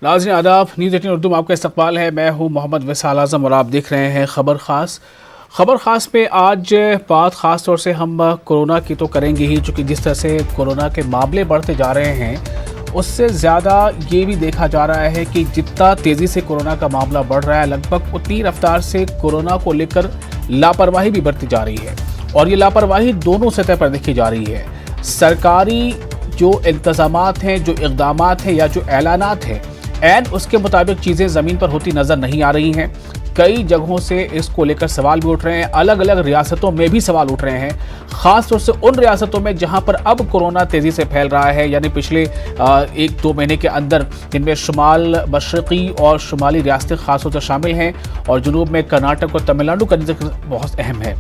नाज़रीन आदाब, न्यूज़ 18 उर्दू में आपका इस्तकबाल है। मैं हूँ मोहम्मद वैसाल आज़म और आप देख रहे हैं खबर ख़ास में आज बात ख़ास तौर से हम कोरोना की तो करेंगे ही, चूँकि जिस तरह से कोरोना के मामले बढ़ते जा रहे हैं उससे ज़्यादा ये भी देखा जा रहा है कि जितना तेज़ी से कोरोना का मामला बढ़ रहा है लगभग उतनी रफ्तार से कोरोना को लेकर लापरवाही भी बढ़ती जा रही है। और ये लापरवाही दोनों सतह पर देखी जा रही है। सरकारी जो इंतज़ामात हैं, जो इक़दामात हैं या जो ऐलानात हैं, ऐन उसके मुताबिक चीज़ें ज़मीन पर होती नज़र नहीं आ रही हैं। कई जगहों से इसको लेकर सवाल भी उठ रहे हैं, अलग अलग रियासतों में भी सवाल उठ रहे हैं, ख़ास तौर से उन रियासतों में जहां पर अब कोरोना तेज़ी से फैल रहा है, यानी पिछले 1-2 महीने के अंदर, जिनमें शुमाल मशरक़ी और शुमाली रियासतें ख़ास तौर से शामिल हैं और जुनूब में कर्नाटक और तमिलनाडु का जिक्र बहुत अहम है।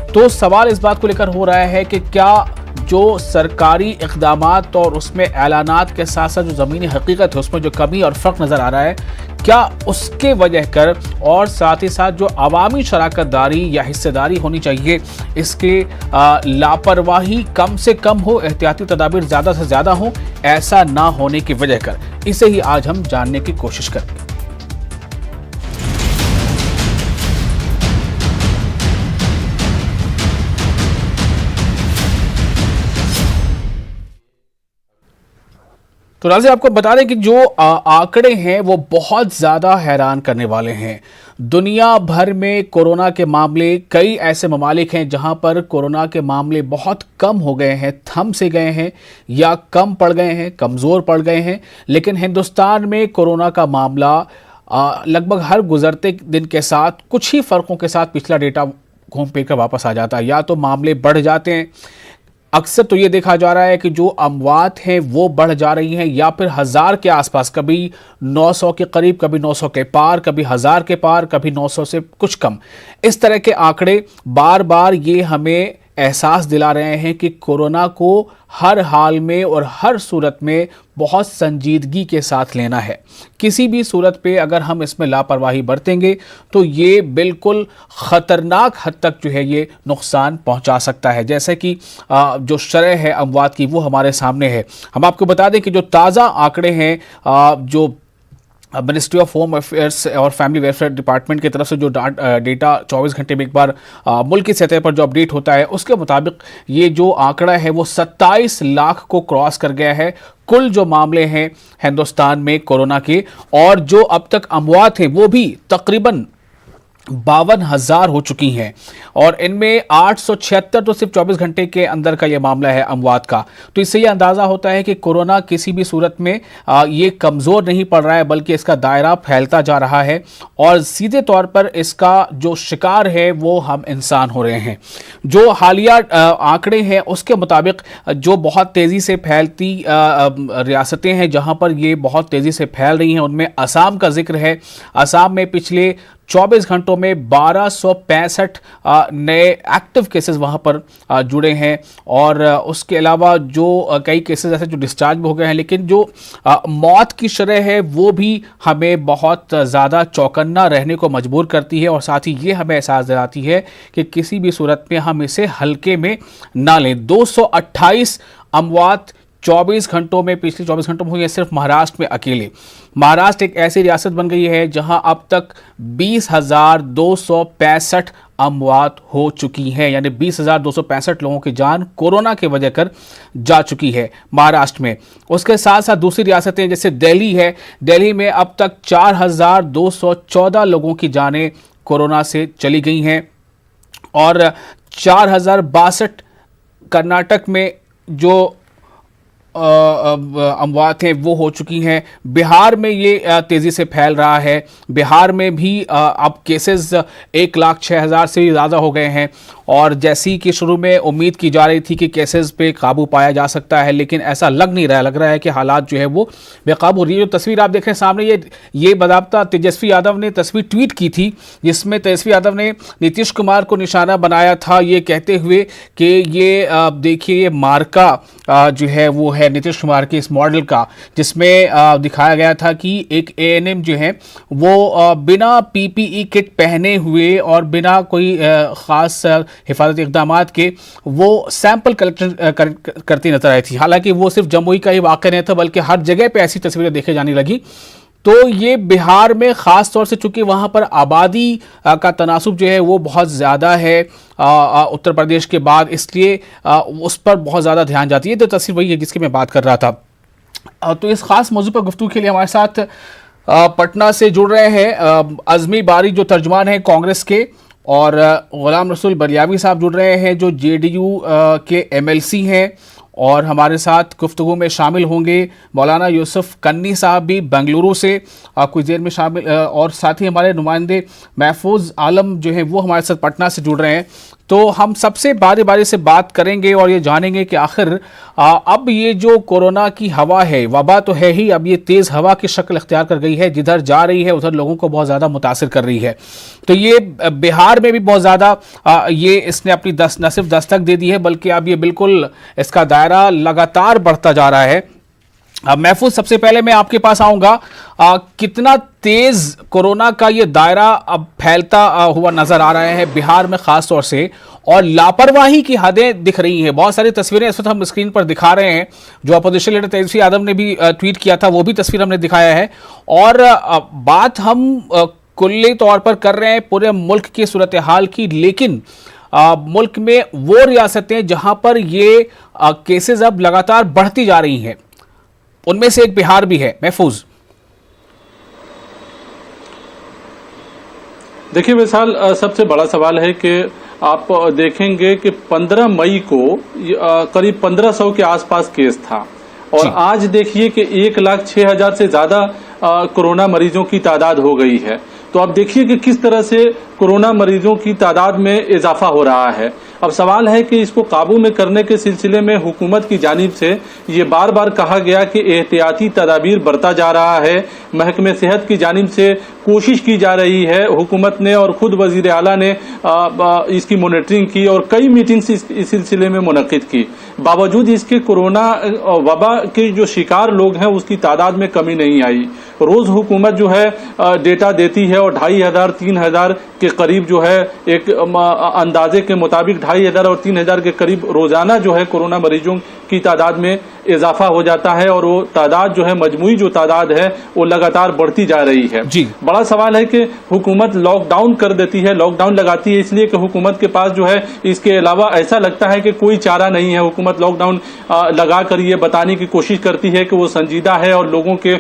तो सवाल इस बात को लेकर हो रहा है कि क्या जो सरकारी इक़दामात और उसमें ऐलानात के साथ साथ जो ज़मीनी हकीकत है उसमें जो कमी और फ़र्क नज़र आ रहा है, क्या उसके वजह कर और साथ ही साथ जो अवामी शराकतदारी या हिस्सेदारी होनी चाहिए, इसके लापरवाही कम से कम हो, एहतियाती तदाबीर ज़्यादा से ज़्यादा हो, ऐसा ना होने की वजह कर, इसे ही आज हम जानने की कोशिश करेंगे। तो नाज़रीन आपको बता दें कि जो आंकड़े हैं वो बहुत ज़्यादा हैरान करने वाले हैं। दुनिया भर में कोरोना के मामले, कई ऐसे ममालिक हैं जहां पर कोरोना के मामले बहुत कम हो गए हैं, थम से गए हैं या कम पड़ गए हैं, कमज़ोर पड़ गए हैं। लेकिन हिंदुस्तान में कोरोना का मामला लगभग हर गुजरते दिन के साथ कुछ ही फ़र्कों के साथ पिछला डेटा घूम फिर कर वापस आ जाता है। या तो मामले बढ़ जाते हैं, अक्सर तो ये देखा जा रहा है कि जो अमवात हैं वो बढ़ जा रही हैं, या फिर 1000 के आसपास, कभी 900 के करीब, कभी 900 के पार, कभी 1000 के पार, कभी 900 से कुछ कम। इस तरह के आंकड़े बार बार ये हमें एहसास दिला रहे हैं कि कोरोना को हर हाल में और हर सूरत में बहुत संजीदगी के साथ लेना है। किसी भी सूरत पे अगर हम इसमें लापरवाही बरतेंगे तो ये बिल्कुल ख़तरनाक हद तक जो है ये नुकसान पहुंचा सकता है। जैसे कि जो शरह है अमवात की वो हमारे सामने है। हम आपको बता दें कि जो ताज़ा आंकड़े हैं, जो मिनिस्ट्री ऑफ होम अफेयर्स और फैमिली वेलफेयर डिपार्टमेंट की तरफ से जो डेटा 24 घंटे में एक बार मुल्क की सतह पर जो अपडेट होता है, उसके मुताबिक ये जो आंकड़ा है वो 27 लाख को क्रॉस कर गया है। कुल जो मामले हैं हिंदुस्तान में कोरोना के, और जो अब तक अमवात हैं वो भी तकरीबन 52,000 हो चुकी हैं। और इनमें 876 तो सिर्फ 24 घंटे के अंदर का ये मामला है अमवात का। तो इससे ये अंदाज़ा होता है कि कोरोना किसी भी सूरत में ये कमज़ोर नहीं पड़ रहा है, बल्कि इसका दायरा फैलता जा रहा है और सीधे तौर पर इसका जो शिकार है वो हम इंसान हो रहे हैं। जो हालिया आंकड़े हैं उसके मुताबिक जो बहुत तेज़ी से फैलती रियासतें हैं जहाँ पर ये बहुत तेज़ी से फैल रही हैं, उनमें असम का जिक्र है। असम में पिछले 24 घंटों में 1265 नए एक्टिव केसेस वहाँ पर जुड़े हैं, और उसके अलावा जो कई केसेस ऐसे जो डिस्चार्ज हो गए हैं। लेकिन जो मौत की शरह है वो भी हमें बहुत ज़्यादा चौकन्ना रहने को मजबूर करती है, और साथ ही ये हमें एहसास दिलाती है कि किसी भी सूरत में हम इसे हल्के में ना लें। 228 अमवात 24 घंटों में, पिछले 24 घंटों में हुई है सिर्फ महाराष्ट्र में अकेले। महाराष्ट्र एक ऐसी रियासत बन गई है जहां अब तक 20,265 अमवात हो चुकी हैं, यानी 20,265 लोगों की जान कोरोना के वजह कर जा चुकी है महाराष्ट्र में। उसके साथ साथ दूसरी रियासतें जैसे दिल्ली है, दिल्ली में अब तक 4,214 लोगों की जानें कोरोना से चली गई हैं, और 4,062 कर्नाटक में जो अमवात हैं वो हो चुकी हैं। बिहार में ये तेज़ी से फैल रहा है। बिहार में भी अब केसेस 1,06,000 से भी ज़्यादा हो गए हैं, और जैसी कि शुरू में उम्मीद की जा रही थी कि केसेस पे काबू पाया जा सकता है, लेकिन ऐसा लग नहीं रहा है। लग रहा है कि हालात जो है वो बेकाबू हो रही है। जो तस्वीर आप देख रहे हैं सामने, ये बाकायदा तेजस्वी यादव ने तस्वीर ट्वीट की थी, जिसमें तेजस्वी यादव ने नीतीश कुमार को निशाना बनाया था, ये कहते हुए कि ये देखिए ये मार्का जो है वो है नीतीश कुमार के इस मॉडल का, जिसमें दिखाया गया था कि एक एएनएम जो है वो बिना पीपीई किट पहने हुए और बिना कोई ख़ास हिफाजती इक़दामात के वो सैंपल कलेक्शन करती नजर आई थी। हालांकि वो सिर्फ जमुई का ही वाक़या नहीं था, बल्कि हर जगह पे ऐसी तस्वीरें देखी जाने लगी तो ये बिहार में खास तौर से चूंकि वहां पर आबादी का तनासुब जो है वो बहुत ज़्यादा है उत्तर प्रदेश के बाद, इसलिए उस पर बहुत ज़्यादा ध्यान जाती है। तो तस्वीर वही है जिसकी मैं बात कर रहा था। तो इस खास मौजू पर गुफ्तगू के लिए हमारे साथ पटना से जुड़ रहे हैं अजमी बारी जो तर्जुमान है कांग्रेस के, और गुलाम रसूल बलियावी साहब जुड़ रहे हैं जो जेडीयू के एमएलसी हैं, और हमारे साथ गुफ्तगू में शामिल होंगे मौलाना यूसुफ कन्नी साहब भी बेंगलुरु से कुछ देर में शामिल, और साथ ही हमारे नुमाइंदे महफूज आलम जो है वो हमारे साथ पटना से जुड़ रहे हैं। तो हम सबसे बारी बारी से बात करेंगे और ये जानेंगे कि आखिर अब ये जो कोरोना की हवा है, वबा तो है ही, अब ये तेज़ हवा की शक्ल इख्तियार कर गई है, जिधर जा रही है उधर लोगों को बहुत ज़्यादा मुतासिर कर रही है। तो ये बिहार में भी बहुत ज़्यादा ये इसने अपनी न सिर्फ दस्तक दे दी है, बल्कि अब ये बिल्कुल इसका दायरा लगातार बढ़ता जा रहा है। महफूज, सबसे पहले मैं आपके पास आऊंगा, कितना तेज कोरोना का ये दायरा अब फैलता हुआ नजर आ रहा है बिहार में खास तौर से, और लापरवाही की हदें दिख रही हैं। बहुत सारी तस्वीरें इस वक्त हम स्क्रीन पर दिखा रहे हैं, जो अपोजिशन लीडर तेजस्वी यादव ने भी ट्वीट किया था, वो भी तस्वीर हमने दिखाया है। और बात हम कुल्ली तौर पर कर रहे हैं पूरे मुल्क की सूरत हाल की, लेकिन मुल्क में वो रियासतें जहां पर ये केसेस अब लगातार बढ़ती जा रही हैं, उनमें से एक बिहार भी है। महफूज, देखिए विशाल, सबसे बड़ा सवाल है कि आप देखेंगे कि 15 मई को करीब 1500 के आसपास केस था, और आज देखिए कि 1,06,000 से ज्यादा कोरोना मरीजों की तादाद हो गई है। तो आप देखिए कि किस तरह से कोरोना मरीजों की तादाद में इजाफा हो रहा है। अब सवाल है कि इसको काबू में करने के सिलसिले में हुकूमत की जानिब से ये बार बार कहा गया कि एहतियाती तदाबीर बरता जा रहा है, महकमे सेहत की जानिब से कोशिश की जा रही है। हुकूमत ने और खुद वजीर आला ने इसकी मॉनिटरिंग की और कई मीटिंग्स इस सिलसिले में मुनक्किद की। बावजूद इसके कोरोना वबा के जो शिकार लोग हैं उसकी तादाद में कमी नहीं आई। रोज हुकूमत जो है डेटा देती है, और 2,500 3,000 के करीब जो है, एक अंदाजे के मुताबिक 2,500 और 3,000 के करीब रोजाना जो है कोरोना मरीजों की तादाद में इजाफा हो जाता है, और वो तादाद जो है, मजमूई जो तादाद है वो लगातार बढ़ती जा रही है। बड़ा सवाल है कि हुकूमत लॉकडाउन कर देती है, लॉकडाउन लगाती है इसलिए कि हुकूमत के पास जो है इसके अलावा ऐसा लगता है कि कोई चारा नहीं है। हुकूमत लॉकडाउन लगाकर ये बताने की कोशिश करती है कि वो संजीदा है और लोगों के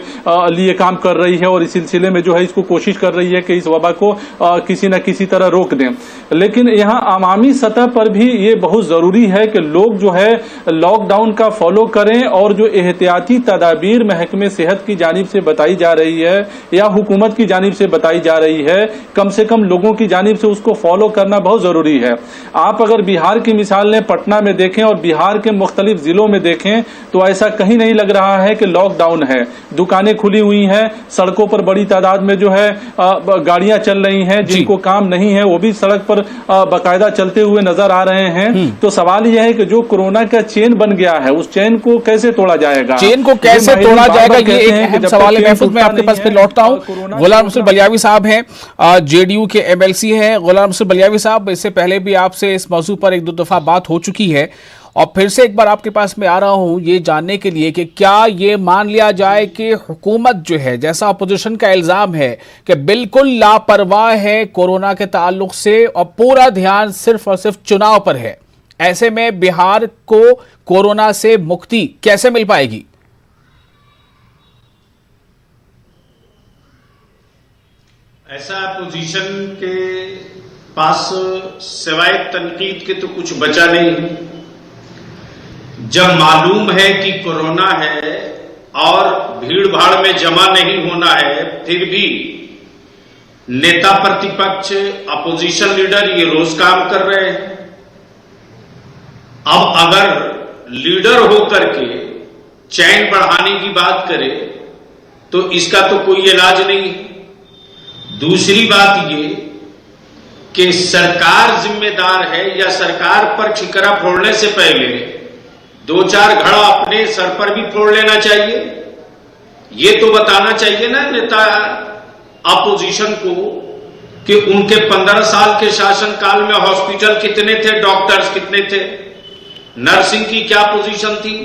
लिए काम कर रही है, और इस सिलसिले में जो है इसको कोशिश कर रही है कि इस वबा को किसी न किसी तरह रोक दें। लेकिन यहाँ अवामी सतह पर भी ये बहुत जरूरी है कि लोग जो है लॉकडाउन का फॉलो करें, और जो एहतियाती तदाबीर महकमे सेहत की जानिब से बताई जा रही है या हुकूमत की जानिब से बताई जा रही है, कम से कम लोगों की जानिब से उसको फॉलो करना बहुत जरूरी है। आप अगर बिहार की मिसाल लें, पटना में देखें और बिहार के मुख्तलिफ जिलों में देखें, तो ऐसा कहीं नहीं लग रहा है कि लॉकडाउन है। दुकानें खुली हुई हैं, सड़कों पर बड़ी तादाद में जो है गाड़ियां चल रही हैं, जिनको काम नहीं है वो भी सड़क पर बाकायदा चलते हुए नजर आ रहे हैं। तो सवाल यह है कि जो कोरोना का चेन बन गया है, उस चेन को कैसे तोड़ा जाएगा, चेन को कैसे तोड़ा जाएगा, ये एक अहम सवाल है। महफूज, मैं आपके पास फिर लौटता हूं। गुलाम रसूल बलियावी साहब हैं, जेडीयू के एमएलसी हैं। गुलाम रसूल बलियावी साहब, इससे पहले भी आपसे इस मौजू पर एक दो दफा बात हो चुकी है, और फिर से एक बार आपके पास मैं आ रहा हूं ये जानने के लिए कि क्या ये मान लिया जाए कि हुकूमत जो है, जैसा अपोजिशन का इल्जाम है कि बिल्कुल लापरवाह है कोरोना के ताल्लुक से और पूरा ध्यान सिर्फ और सिर्फ चुनाव पर है, ऐसे में बिहार को कोरोना से मुक्ति कैसे मिल पाएगी? ऐसा अपोजिशन के पास सिवाय तनकीद के तो कुछ बचा नहीं। जब मालूम है कि कोरोना है और भीड़ भाड़ में जमा नहीं होना है, फिर भी नेता प्रतिपक्ष अपोजिशन लीडर ये रोज काम कर रहे हैं। अब अगर लीडर होकर के चैन बढ़ाने की बात करे तो इसका तो कोई इलाज नहीं। दूसरी बात ये कि सरकार जिम्मेदार है, या सरकार पर ठिकरा फोड़ने से पहले 2-4 घड़ा अपने सर पर भी फोड़ लेना चाहिए। ये तो बताना चाहिए ना नेता अपोजिशन को कि उनके 15 साल के शासनकाल में हॉस्पिटल कितने थे, डॉक्टर्स कितने थे, नर्सिंग की क्या पोजीशन थी,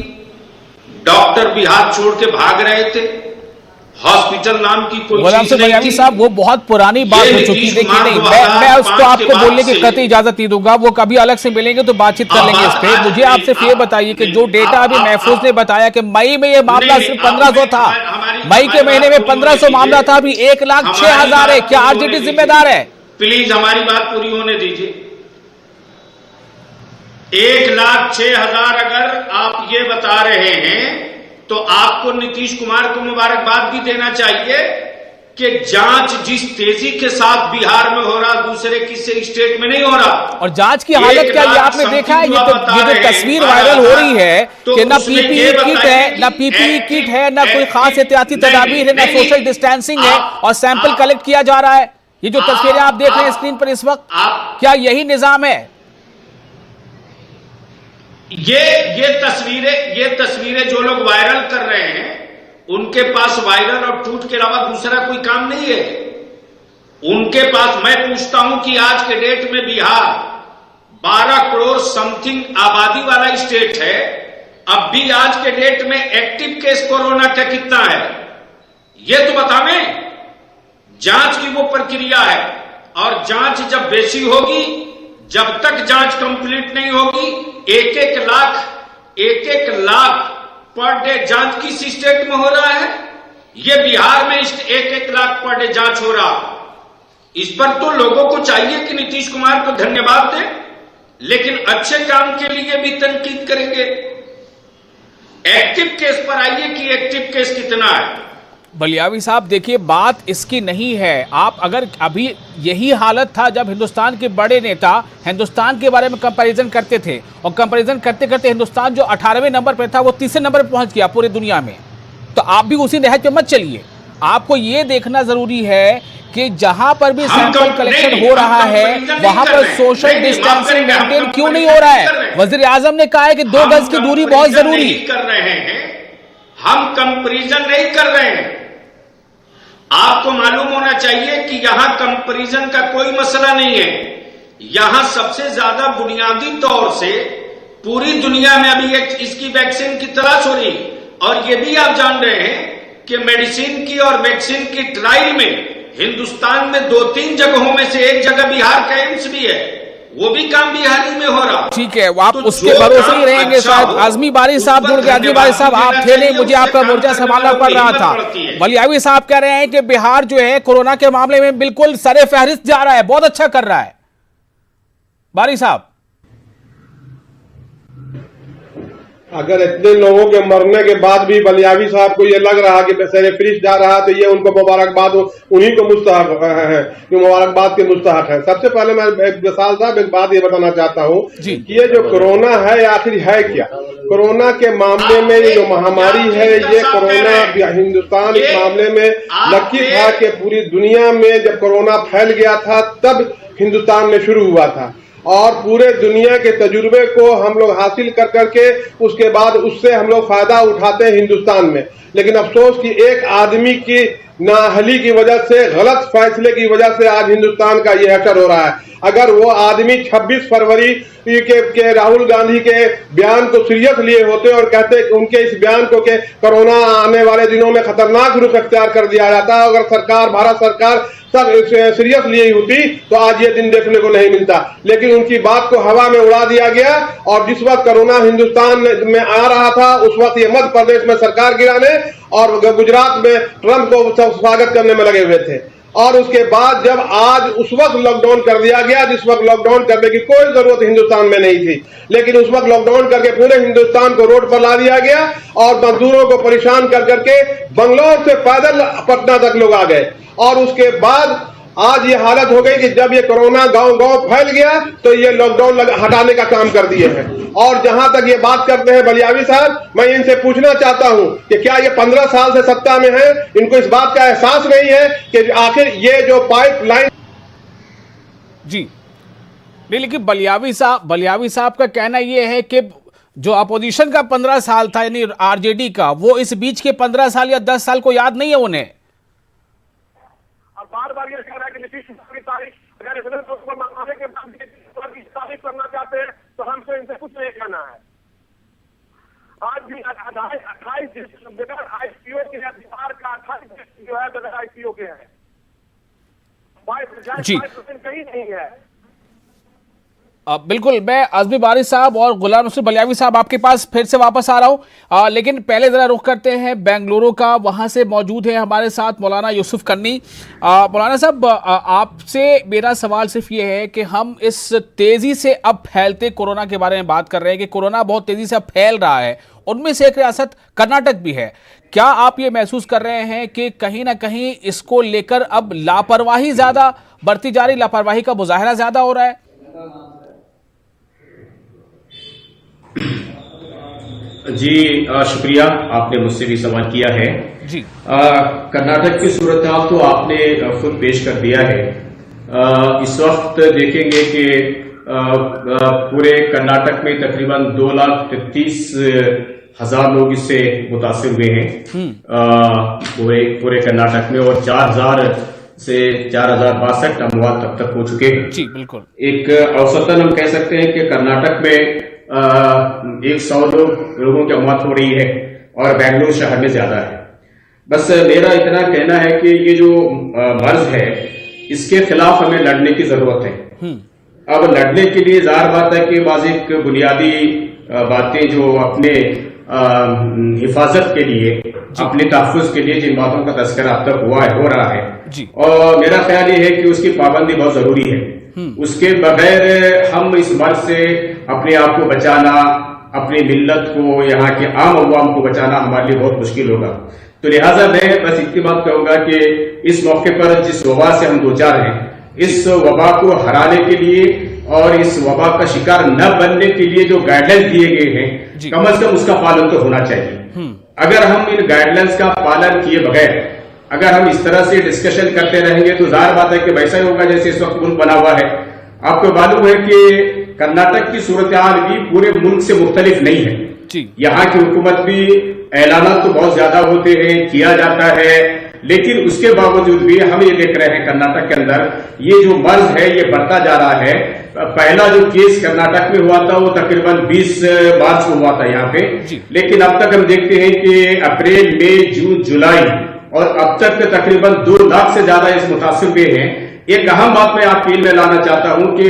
डॉक्टर भी हाथ छोड़ के भाग रहे थे। हॉस्पिटल नाम की कोई गुलाम चीज सिंह नहीं बलियावी थी। साहब, वो बहुत पुरानी बात हो चुकी है। देखिए नहीं, मैं उसको आपको बोलने की कतई इजाजत नहीं दूंगा। वो कभी अलग से मिलेंगे तो बातचीत कर लेंगे इस पे। मुझे आप सिर्फ ये बताइए कि जो डेटा अभी महफूज ने बताया कि मई में ये मामला सिर्फ 1500 था, मई के महीने में 1500 मामला था, अभी 1,06,000 है। क्या आरजेडी जिम्मेदार है? प्लीज हमारी बात पूरी होने दीजिए। 1,06,000 अगर आप ये बता रहे हैं तो आपको नीतीश कुमार को मुबारकबाद भी देना चाहिए कि जांच जिस तेजी के साथ बिहार में हो रहा, दूसरे किसी स्टेट में नहीं हो रहा। और जांच की हालत क्या ये आपने देखा है? ये जो तस्वीर वायरल हो रही है कि ना पीपीई किट है, ना पीपीई किट है, ना कोई खास एहतियाती तदाबीर है, ना सोशल डिस्टेंसिंग है, और सैंपल कलेक्ट किया जा रहा है। ये जो तस्वीरें आप देख रहे हैं स्क्रीन पर इस वक्त, क्या यही निजाम है? ये तस्वीरें जो लोग वायरल कर रहे हैं, उनके पास वायरल और ट्वीट के अलावा दूसरा कोई काम नहीं है। उनके पास, मैं पूछता हूं कि आज के डेट में बिहार 12 करोड़ समथिंग आबादी वाला स्टेट है, अब भी आज के डेट में एक्टिव केस कोरोना का कितना है ये तो बतावें। जांच की वो प्रक्रिया है, और जांच जब बेसी होगी, जब तक जांच कंप्लीट नहीं होगी, एक एक लाख पर डे जांच किस स्टेट में हो रहा है? ये बिहार में 1 लाख पर डे जांच हो रहा। इस पर तो लोगों को चाहिए कि नीतीश कुमार को धन्यवाद दें, लेकिन अच्छे काम के लिए भी तनकीद करेंगे। एक्टिव केस पर आइए कि एक्टिव केस कितना है। बलियावी साहब देखिए, बात इसकी नहीं है। आप अगर अभी यही हालत था जब हिंदुस्तान के बड़े नेता हिंदुस्तान के बारे में कंपैरिजन करते थे, और कंपैरिजन करते करते हिंदुस्तान जो 18वें नंबर पर था वो 30वें नंबर पर पहुंच गया पूरी दुनिया में, तो आप भी उसी नहज पे मत चलिए। आपको ये देखना जरूरी है कि जहां पर भी सैंपल कलेक्शन हो रहा है वहां पर सोशल डिस्टेंसिंग मेंटेन क्यों नहीं हो रहा है? वजीर आजम ने कहा है कि 2 गज की दूरी बहुत जरूरी कर रहे हैं। हम कंपैरिजन नहीं कर रहे हैं। आपको मालूम होना चाहिए कि यहां कंपैरिजन का कोई मसला नहीं है। यहां सबसे ज्यादा बुनियादी तौर से पूरी दुनिया में अभी इसकी वैक्सीन की तलाश हो रही है, और ये भी आप जान रहे हैं कि मेडिसिन की और वैक्सीन की ट्रायल में हिंदुस्तान में 2-3 जगहों में से एक जगह बिहार का एम्स भी है, वो भी काम बिहार ही में हो रहा। ठीक है, आप उसके भरोसे ही रहेंगे। शायद आजमी बारी साहब जुड़ गए। आजमी बारी साहब आप थे नहीं, मुझे आपका मोर्चा संभालना पड़ रहा था। बलियावी साहब कह रहे हैं कि बिहार जो है कोरोना के मामले में बिल्कुल सरे फहरिस्त जा रहा है, बहुत अच्छा कर रहा है। बारी साहब, अगर इतने लोगों के मरने के बाद भी बलियावी साहब को ये लग रहा कि सरेफरिश जा रहा, तो ये उनको मुबारकबाद, उन्हीं को मुस्तहक है, मुबारकबाद के मुस्तहक है। सबसे पहले मैं एक विशाल साहब एक बात ये बताना चाहता हूँ कि ये जो कोरोना है आखिर है क्या? कोरोना के मामले में ये जो महामारी है, ये कोरोना हिंदुस्तान इस मामले में लकी था कि पूरी दुनिया में जब कोरोना फैल गया था तब हिंदुस्तान में शुरू हुआ था, और पूरे दुनिया के तजुर्बे को हम लोग हासिल कर करके उसके बाद उससे हम लोग फायदा उठाते हैं हिंदुस्तान में। लेकिन अफसोस कि एक आदमी की नाअहली की वजह से, गलत फैसले की वजह से आज हिंदुस्तान का ये हशर हो रहा है। अगर वो आदमी 26 फरवरी के राहुल गांधी के बयान को सीरियस लिए होते और कहते कि उनके इस बयान को कि कोरोना आने वाले दिनों में खतरनाक रुख अख्तियार कर दिया जाता है, अगर सरकार, भारत सरकार सब सीरियस लिए होती तो आज ये दिन देखने को नहीं मिलता। लेकिन उनकी बात को हवा में उड़ा दिया गया, और जिस वक्त कोरोना हिंदुस्तान में आ रहा था उस वक्त ये मध्य प्रदेश में सरकार गिराने और गुजरात में ट्रंप को स्वागत करने में लगे हुए थे। और उसके बाद जब आज उस वक्त लॉकडाउन कर दिया गया जिस वक्त लॉकडाउन करने की कोई जरूरत हिंदुस्तान में नहीं थी, लेकिन उस वक्त लॉकडाउन करके पूरे हिंदुस्तान को रोड पर ला दिया गया, और मजदूरों को परेशान कर करके बंगलौर से पैदल पटना तक लोग आ गए। और उसके बाद आज ये हालत हो गई कि जब ये कोरोना गांव-गांव फैल गया तो ये लॉकडाउन हटाने का काम कर दिए हैं। और जहां तक ये बात करते हैं बलियावी साहब, मैं इनसे पूछना चाहता हूं कि क्या ये 15 साल से सत्ता में है, इनको इस बात का एहसास नहीं है कि आखिर ये जो पाइपलाइन। जी नहीं, लेकिन बलियावी साहब का कहना यह है कि जो अपोजिशन का 15 साल था यानी आरजेडी का, वो इस बीच के 15 साल या 10 साल को याद नहीं है उन्हें। बार बार ये कह रहा है कि नीतीश कुमार की तारीफ, अगर इतने लोगों को मनाने के बाद तारीफ करना चाहते हैं तो हमसे इनसे कुछ नहीं कहना है। आज भी 28 बगैर आईपीओ के हैं, बिहार का 28 जो है बगैर आईपीओ के हैं। जी। 5% कहीं नहीं है। बिल्कुल, मैं आजमी बारी साहब और गुलाम नसरुल बलियावी साहब आपके पास फिर से वापस आ रहा हूं, लेकिन पहले जरा रुख करते हैं बेंगलुरु का। वहां से मौजूद है हमारे साथ मौलाना यूसुफ कन्नी। मौलाना साहब, आपसे मेरा सवाल सिर्फ ये है कि हम इस तेजी से अब फैलते कोरोना के बारे में बात कर रहे हैं कि कोरोना बहुत तेजी से अब फैल रहा है, उनमें से एक रियासत कर्नाटक भी है। क्या आप ये महसूस कर रहे हैं कि कहीं ना कहीं इसको लेकर अब लापरवाही ज्यादा बरती जा रही, लापरवाही का मुजाहरा ज्यादा हो रहा है? जी शुक्रिया, आपने मुझसे भी सवाल किया है जी। कर्नाटक की सूरत हाल तो आपने खुद पेश कर दिया है। इस वक्त देखेंगे कि पूरे कर्नाटक में तकरीबन 2,33,000 लोग इससे मुतासिर हुए हैं पूरे कर्नाटक में, और 4,000 से 4,062 अमवात अब तक हो चुके हैं। जी बिल्कुल। एक औसतन हम कह सकते हैं कि कर्नाटक में 100 लोगों की मौत हो रही है और बेंगलुरु शहर में ज्यादा है। बस मेरा इतना कहना है कि ये जो मर्ज है इसके खिलाफ हमें लड़ने की जरूरत है। अब लड़ने के लिए जाहिर बात है कि बाज़ एक बुनियादी बातें जो अपने हिफाजत के लिए, अपने तहफ़्फ़ुज़ के लिए जिन बातों का तज़किरा अब तक हो रहा है, और मेरा ख्याल ये है कि उसकी पाबंदी बहुत जरूरी है। उसके बगैर हम इस मर्ज से अपने आप को बचाना, अपनी मिल्लत को, यहाँ के आम अवाम को बचाना हमारे लिए बहुत मुश्किल होगा। तो लिहाजा मैं बस इतनी बात कहूंगा कि इस मौके पर जिस वबा से हम दो चार हैं, इस वबा को हराने के लिए और इस वबा का शिकार न बनने के लिए जो गाइडलाइंस दिए गए हैं, कम से कम उसका पालन तो होना चाहिए। अगर हम इन गाइडलाइंस का पालन किए बगैर अगर हम इस तरह से डिस्कशन करते रहेंगे तो जाहिर बात है कि वैसा ही होगा जैसे इस वक्त मुल्क बना हुआ है। आपको मालूम है कि कर्नाटक की सूरत हाल भी पूरे मुल्क से मुख्तलिफ नहीं है। यहाँ की हुकूमत भी ऐलानात तो बहुत ज्यादा होते हैं, किया जाता है, लेकिन उसके बावजूद भी हम ये देख रहे हैं कर्नाटक के अंदर ये जो मर्ज है ये बढ़ता जा रहा है। पहला जो केस कर्नाटक में हुआ था वो तकरीबन 20 मार्च को हुआ था यहाँ पे, लेकिन अब तक हम देखते हैं कि अप्रैल, मई, जून, जुलाई और अब तक तकरीबन 2 लाख से ज्यादा इस मुतासिर हुए हैं। एक अहम बात मैं आपके इल्म में लाना चाहता हूं कि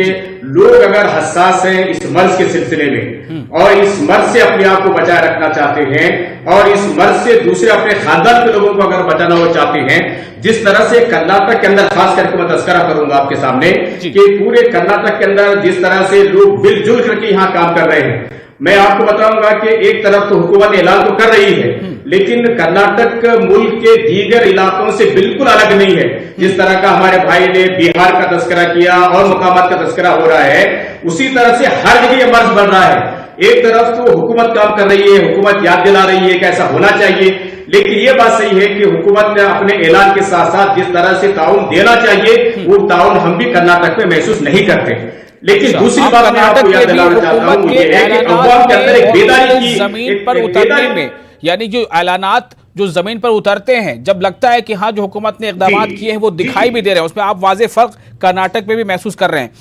लोग अगर हसास हैं इस मर्ज के सिलसिले में और इस मर्ज से अपने आप को बचाए रखना चाहते हैं और इस मर्ज से दूसरे अपने खानदान के लोगों को अगर बचाना वो चाहते हैं, जिस तरह से कर्नाटक के अंदर खास करके मैं तस्करा करूंगा आपके सामने कि पूरे कर्नाटक के अंदर जिस तरह से लोग मिलजुल करके यहाँ काम कर रहे हैं, मैं आपको बताऊंगा कि एक तरफ तो हुकूमत ऐलान तो कर रही है, लेकिन कर्नाटक मुल्क के दीगर इलाकों से बिल्कुल अलग नहीं है। जिस तरह का हमारे भाई ने बिहार का तस्करा किया और मुकामात का तस्करा हो रहा है, उसी तरह से हर जगह ये मर्ज बढ़ रहा है। एक तरफ तो हुकूमत काम कर रही है, हुकूमत याद दिला रही है कि ऐसा होना चाहिए, लेकिन ये बात सही है कि हुकूमत ने अपने ऐलान के साथ साथ जिस तरह से ताउन देना चाहिए वो ताउन हम भी कर्नाटक में महसूस नहीं करते। लेकिन दूसरी बात मैं आपको याद दिलाना चाहता हूं ये है कि अवाम के अंदर एक बेदारी की जमीन पर उतरने में, यानी जो ऐलानात जो जमीन पर उतरते हैं, जब लगता है कि हाँ जो हुकूमत ने इकदाम किए हैं वो दिखाई भी दे रहे हैं, उसमें आप वाज़ेह फर्क कर्नाटक में भी महसूस कर रहे हैं।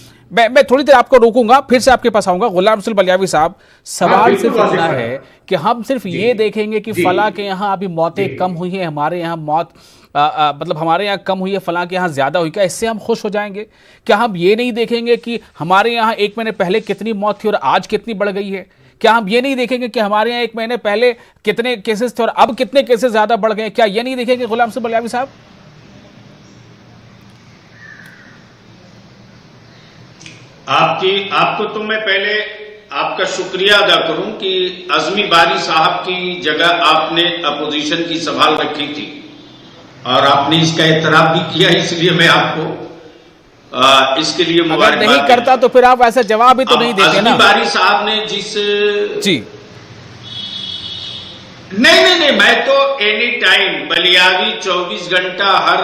मैं थोड़ी देर आपको रोकूंगा, फिर से आपके पास आऊंगा। गुलाम नसरुल बलियावी साहब, सवाल सिर्फ इतना है कि हम सिर्फ ये देखेंगे कि फला के यहाँ अभी मौतें कम हुई हैं, हमारे यहाँ मौत मतलब हमारे यहाँ कम हुई है, फला के यहाँ ज्यादा हुई, क्या इससे हम खुश हो जाएंगे? क्या हम ये नहीं देखेंगे कि हमारे यहाँ 1 महीने पहले कितनी मौत थी और आज कितनी बढ़ गई है? क्या हम ये नहीं देखेंगे कि हमारे यहाँ 1 महीने पहले कितने केसेस थे और अब कितने केसेस ज्यादा बढ़ गए? क्या ये नहीं देखेंगे गुलाम नसरुल बलियावी साहब? आपको तो मैं पहले आपका शुक्रिया अदा करूं कि आजमी बारी साहब की जगह आपने अपोजिशन की संभाल रखी थी और आपने इसका एतराफ भी किया, इसलिए मैं आपको इसके लिए मुबारक नहीं करता तो फिर आप ऐसा जवाब भी तो नहीं देते ना। आजमी बारी साहब ने जिस जी नहीं, मैं तो एनी टाइम बलियावी 24 घंटा हर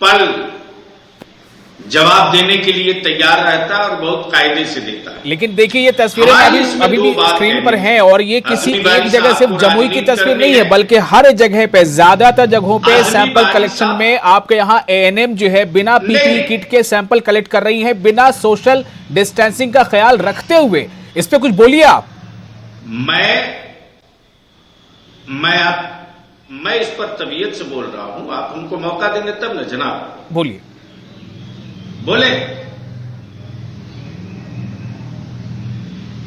पल जवाब देने के लिए तैयार रहता है और बहुत कायदे से देता है। लेकिन देखिए ये तस्वीरें अभी भी स्क्रीन पर हैं और ये किसी एक जगह सिर्फ जमुई की तस्वीर नहीं है, बल्कि हर जगह पे, ज्यादातर जगहों पे सैंपल कलेक्शन में आपके यहाँ एएनएम जो है बिना पीपीई किट के सैंपल कलेक्ट कर रही है, बिना सोशल डिस्टेंसिंग का ख्याल रखते हुए। इस पे कुछ बोलिए आप। मैं इस पर तबीयत से बोल रहा हूं, आप उनको मौका देंगे तब न जनाब। बोलिए। बोले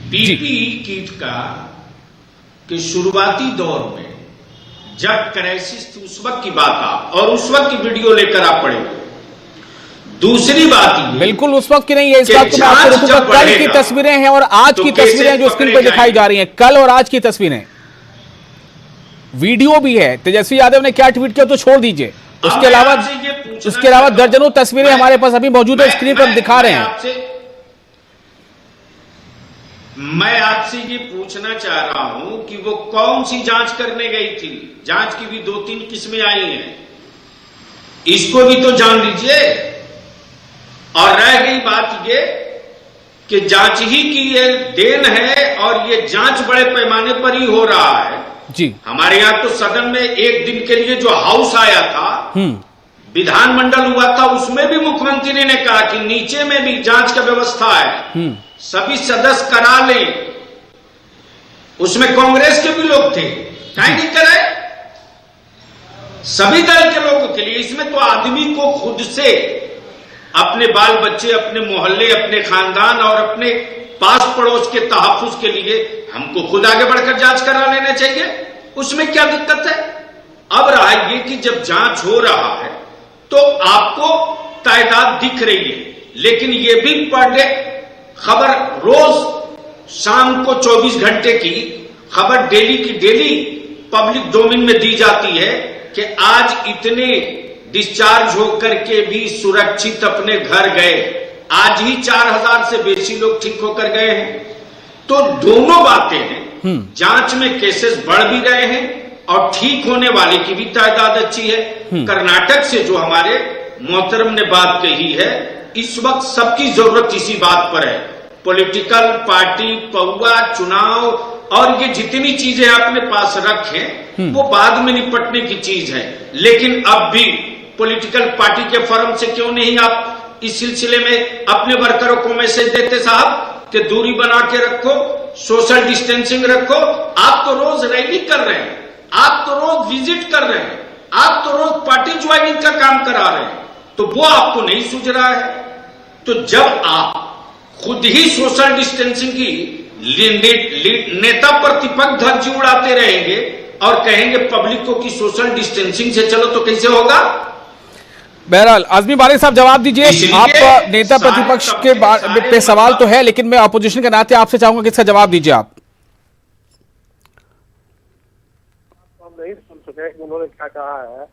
पीपीई किट का कि शुरुआती दौर में जब क्राइसिस थी उस वक्त की बात आप, और उस वक्त की वीडियो लेकर आप पढ़े। दूसरी बात ये, बिल्कुल उस वक्त की नहीं है, इस बात को मैं आपको रोकूंगा। कल की तस्वीरें हैं और आज की तस्वीरें जो स्क्रीन पर दिखाई जा रही हैं, कल और आज की तस्वीरें, वीडियो भी है। तेजस्वी यादव ने क्या ट्वीट किया तो छोड़ दीजिए, उसके अलावा दर्जनों तस्वीरें हमारे पास अभी मौजूद है, स्क्रीन पर हम दिखा रहे हैं। मैं आपसे ये पूछना चाह रहा हूं कि वो कौन सी जांच करने गई थी? जांच की भी 2-3 किस्में आई हैं, इसको भी तो जान लीजिए। और रह गई बात ये कि जांच ही की ये देन है और ये जांच बड़े पैमाने पर ही हो रहा है जी। हमारे यहां तो सदन में एक दिन के लिए जो हाउस आया था, विधानमंडल हुआ था, उसमें भी मुख्यमंत्री ने कहा कि नीचे में भी जांच का व्यवस्था है, सभी सदस्य करा लें। उसमें कांग्रेस के भी लोग थे, क्या नहीं करे, सभी दल के लोगों के लिए। इसमें तो आदमी को खुद से अपने बाल बच्चे, अपने मोहल्ले, अपने खानदान और अपने पास पड़ोस के तहफ्फुज के लिए हमको खुद आगे बढ़कर जांच करा लेना चाहिए। उसमें क्या दिक्कत है? अब रहा ये कि जब जांच हो रहा है तो आपको तादाद दिख रही है, लेकिन ये भी पर डे खबर, रोज शाम को 24 घंटे की खबर डेली की डेली पब्लिक डोमेन में दी जाती है कि आज इतने डिस्चार्ज होकर के भी सुरक्षित अपने घर गए। आज ही 4000 से बेसी लोग ठीक होकर गए हैं। तो दोनों बातें हैं, जांच में केसेस बढ़ भी रहे हैं और ठीक होने वाले की भी तादाद अच्छी है। कर्नाटक से जो हमारे मोहतरम ने बात कही है, इस वक्त सबकी जरूरत इसी बात पर है। पॉलिटिकल पार्टी, पौवा, चुनाव और ये जितनी चीजें आपने पास रखें वो बाद में निपटने की चीज है, लेकिन अब भी पॉलिटिकल पार्टी के फर्म से क्यों नहीं आप इस सिलसिले में अपने वर्करों को मैसेज देते साहब कि दूरी बना के रखो, सोशल डिस्टेंसिंग रखो। आप तो रोज रैली कर रहे हैं, आप तो रोज विजिट कर रहे हैं, आप तो रोज पार्टी ज्वाइनिंग का काम करा रहे हैं, तो वो आपको नहीं सूझ रहा है। तो जब आप खुद ही सोशल डिस्टेंसिंग की नेता प्रतिपक्ष धज्जी उड़ाते रहेंगे और कहेंगे पब्लिक को कि सोशल डिस्टेंसिंग से चलो, तो कैसे होगा? बहरहाल आजमी बारिक साहब जवाब दीजिए। आप नेता प्रतिपक्ष के पे सवाल तो है, लेकिन मैं अपोजिशन के नाते आपसे चाहूंगा कि इसका जवाब दीजिए आप। नहीं सुन सके उन्होंने क्या कहा है,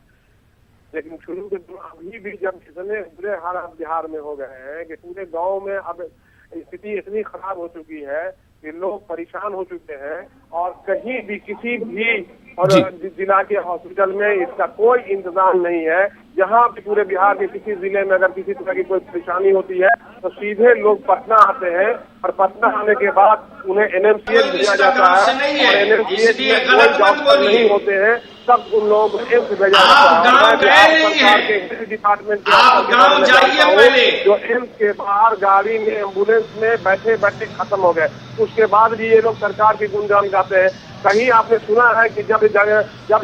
लेकिन शुरू के अभी भी जब इतने बुरे हालात बिहार में हो गए हैं कि पूरे गांव में अब स्थिति इतनी खराब हो चुकी है कि लोग परेशान हो चुके हैं और कहीं भी किसी भी और जिला के हॉस्पिटल में इसका कोई इंतजाम नहीं है। जहाँ भी पूरे बिहार के किसी जिले में अगर किसी तरह की कोई परेशानी होती है तो सीधे लोग पटना आते हैं और पटना आने के बाद उन्हें एनएमसीएच भेजा जाता है और एनएमसीएच में कोई डॉक्टर नहीं होते हैं, सब उन लोगों को एम्स भेजा जाता है। सरकार के हेल्थ डिपार्टमेंट जो एम्स के बाहर गाड़ी में, एम्बुलेंस में बैठे बैठे खत्म हो गए, उसके बाद भी ये लोग सरकार की गुणगान गाते हैं। कहीं आपने सुना है कि जब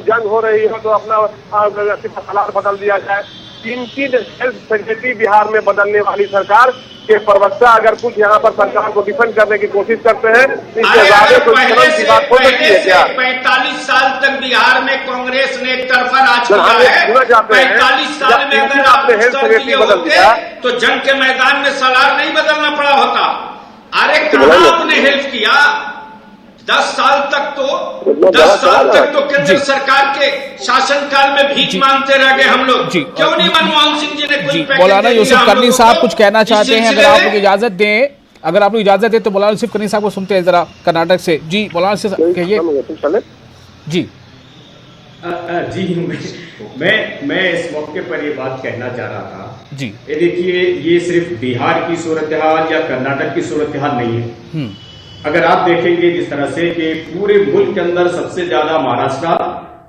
जंग हो रही हो तो अपना हालात बदल दिया जाए? 3 हेल्थ फैसिलिटी बिहार में बदलने वाली सरकार के प्रवक्ता अगर कुछ यहाँ पर सरकार को डिफेंड करने की कोशिश करते हैं, इससे ज्यादा कोई शर्म की बात हो सकती है क्या? 45 साल तक बिहार में कांग्रेस ने एक तरफा राज किया है। 45 साल में अगर आप हेल्थ फैसिलिटी बदल दिया तो जंग के मैदान में सलार नहीं बदलना पड़ा होता। अरे कहाँ आपने हेल्प किया? 10 साल तक तो केंद्र सरकार के शासनकाल में भीख मांगते रह गए हम लोग। क्यों नहीं मनमोहन सिंह जी ने कुछ? मौलाना यूसुफ करनी साहब कुछ कहना चाहते हैं, अगर आप लोग इजाजत दें, अगर आप लोग इजाजत दें तो मौलाना यूसुफ करनी साहब को सुनते हैं जरा कर्नाटक से। जी मौलाना से कहिए। जी मैं इस मौके पर ये बात कहना चाह रहा था जी, ये देखिए, ये सिर्फ बिहार की सूरत हाल या कर्नाटक की सूरत हाल नहीं है। अगर आप देखेंगे जिस तरह से कि पूरे मुल्क के अंदर सबसे ज्यादा महाराष्ट्र,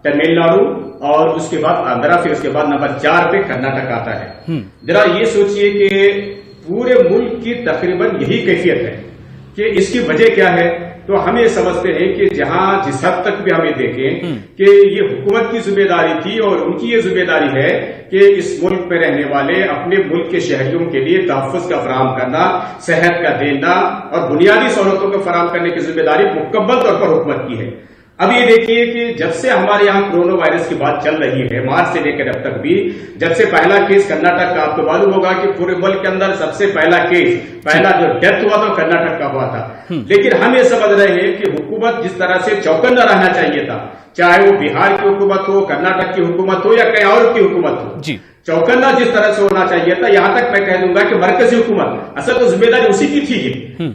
तमिलनाडु और उसके बाद आंध्रा, फिर उसके बाद नंबर 4 पे कर्नाटक आता है। जरा ये सोचिए कि पूरे मुल्क की तकरीबन यही कैफियत है कि इसकी वजह क्या है, तो हम ये समझते हैं कि जहां जिस हद तक भी हमें देखें कि ये हुकूमत की जिम्मेदारी थी और उनकी ये जिम्मेदारी है कि इस मुल्क में रहने वाले अपने मुल्क के शहरियों के लिए तहफ़्फ़ुज़ का फराहम करना, सेहत का देना और बुनियादी सहूलतों को फराहम करने की जिम्मेदारी मुकम्मल तौर पर हुकूमत की है। अब ये देखिए कि जब से हमारे यहाँ कोरोना वायरस की बात चल रही है, मार्च से लेकर अब तक भी, जब से पहला केस कर्नाटक का, आपको मालूम होगा कि पूरे मुल्क के अंदर सबसे पहला केस, पहला जो डेथ हुआ तो कर्नाटक का हुआ था। लेकिन हम ये समझ रहे हैं कि हुकूमत जिस तरह से चौकन्ना रहना चाहिए था, चाहे वो बिहार की हुकूमत हो, कर्नाटक की हुकूमत हो या कहीं और की हुकूमत हो, चौकन्ना जिस तरह से होना चाहिए था। यहां तक मैं कह दूंगा कि मरकजी हुकूमत, असल तो जिम्मेदारी उसी की थी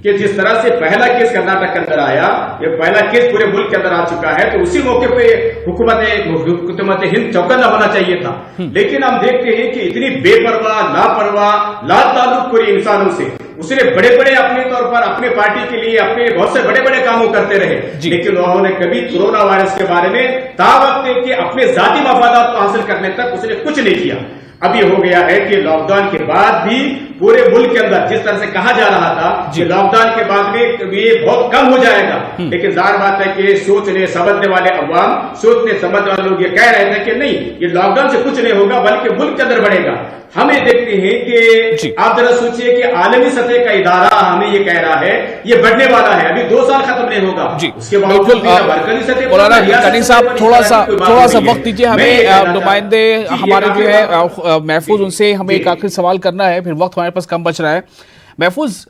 कि जिस तरह से पहला केस कर्नाटक के अंदर आया, ये पहला केस पूरे मुल्क के अंदर आ चुका है, तो उसी मौके पे हुकूमत हिंद चौकन्ना होना चाहिए था। लेकिन हम देखते हैं कि इतनी बेपरवाह, लापरवाह, लाताल्लुक पूरे इंसानों से उसने बड़े बड़े अपने तौर पर अपने पार्टी के लिए अपने बहुत से बड़े बड़े कामों करते रहे, लेकिन उन्होंने कभी कोरोना वायरस के बारे में तावत के अपने जाती मफादात को हासिल करने तक उसने कुछ नहीं किया। अब ये हो गया है कि लॉकडाउन के बाद भी पूरे मुल्क के अंदर जिस तरह से कहा जा रहा था कि लॉकडाउन के बाद में ये बहुत कम हो जाएगा, लेकिन जाहिर बात है कि सोचने समझने वाले अवाम, सोचने समझने वाले लोग ये कह रहे थे कि नहीं, ये लॉकडाउन से कुछ नहीं होगा बल्कि मुल्क के अंदर बढ़ेगा। हम ये देखते हैं कि आप जरा सोचिए कि आलमी सतह का इदारा हमें ये कह रहा है ये बढ़ने वाला है, अभी 2 साल खत्म नहीं होगा, उसके बावजूद कनी साहब थोड़ा सा वक्त दीजिए हमें। नुमाइंदे हमारे जो है महफूज, उनसे हमें एक आखिरी सवाल करना है, फिर वक्त हमारे पास कम बच रहा है। महफूज,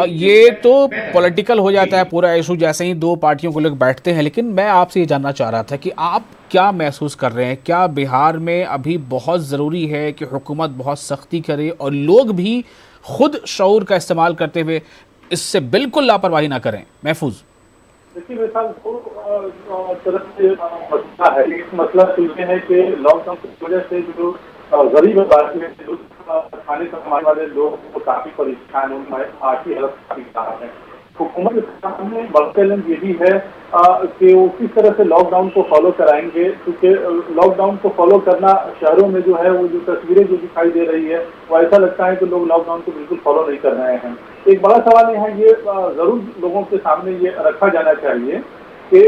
ये तो पॉलिटिकल हो जाता है पूरा इशू जैसे ही दो पार्टियों को लोग बैठते हैं, लेकिन मैं आपसे ये जानना चाह रहा था कि आप क्या महसूस कर रहे हैं? क्या बिहार में अभी बहुत ज़रूरी है कि हुकूमत बहुत सख्ती करे और लोग भी खुद शऊर का इस्तेमाल करते हुए इससे बिल्कुल लापरवाही ना करें? महफूज, देखिए मेरे साथ दो तरफ से मसला है। एक मसला तो ये है कि लॉकडाउन की वजह से जो गरीब आबादी में खाने कमाने वाले लोग को काफी परेशान, उनकी आर्थिक हालत काफी खराब है। हुकूमत के सामने बड़ा चैलेंज ये भी है कि वो किस तरह से लॉकडाउन को फॉलो कराएंगे, क्योंकि लॉकडाउन को फॉलो करना शहरों में जो है वो जो तस्वीरें जो दिखाई दे रही है वो ऐसा लगता है कि लोग लॉकडाउन को बिल्कुल फॉलो नहीं कर रहे हैं। एक बड़ा सवाल यहाँ ये जरूर लोगों के सामने ये रखा जाना चाहिए कि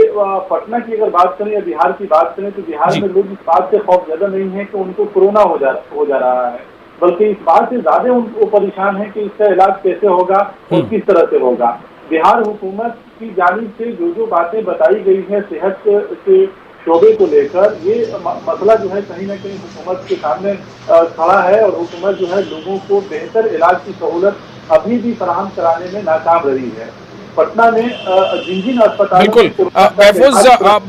पटना की अगर बात करें या बिहार की बात करें तो बिहार में लोग इस बात से खौफ ज्यादा नहीं है कि उनको कोरोना हो जा रहा है, बल्कि इस बात से ज्यादा उनको परेशान है कि इसका इलाज कैसे होगा और किस तरह से होगा। बिहार हुकूमत की जानिब से जो बातें बताई गई है सेहत के शोबे को लेकर, ये मसला जो है कहीं ना कहीं हुकूमत के सामने खड़ा है और हुकूमत जो है लोगों को बेहतर इलाज की सहूलत अभी भी फराहम कराने में नाकाम रही है। पटना में जिन अस्पताल बिल्कुल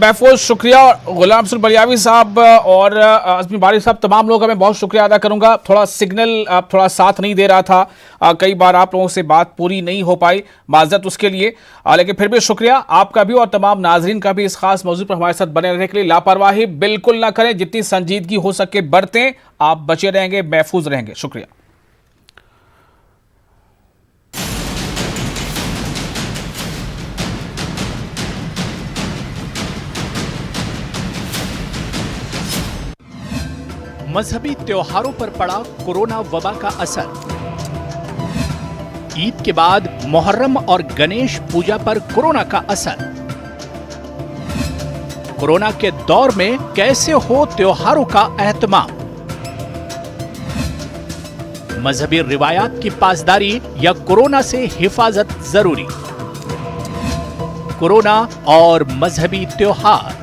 महफूज शुक्रिया गुलाम रसूल बलियावी साहब और अज़मी बारिक साहब, तमाम लोग हमें बहुत शुक्रिया अदा करूंगा। थोड़ा सिग्नल थोड़ा साथ नहीं दे रहा था, कई बार आप लोगों से बात पूरी नहीं हो पाई, माजरत उसके लिए, लेकिन फिर भी शुक्रिया आपका भी और तमाम नाजरीन का भी इस खास मौजू पर हमारे साथ बने रहने के लिए। लापरवाही बिल्कुल ना करें, जितनी संजीदगी हो सके बरतें, आप बचे रहेंगे, महफूज रहेंगे। शुक्रिया। मजहबी त्योहारों पर पड़ा कोरोना वबा का असर। ईद के बाद मुहर्रम और गणेश पूजा पर कोरोना का असर। कोरोना के दौर में कैसे हो त्योहारों का एहतमाम। मजहबी रिवायात की पासदारी या कोरोना से हिफाजत जरूरी। कोरोना और मजहबी त्योहार।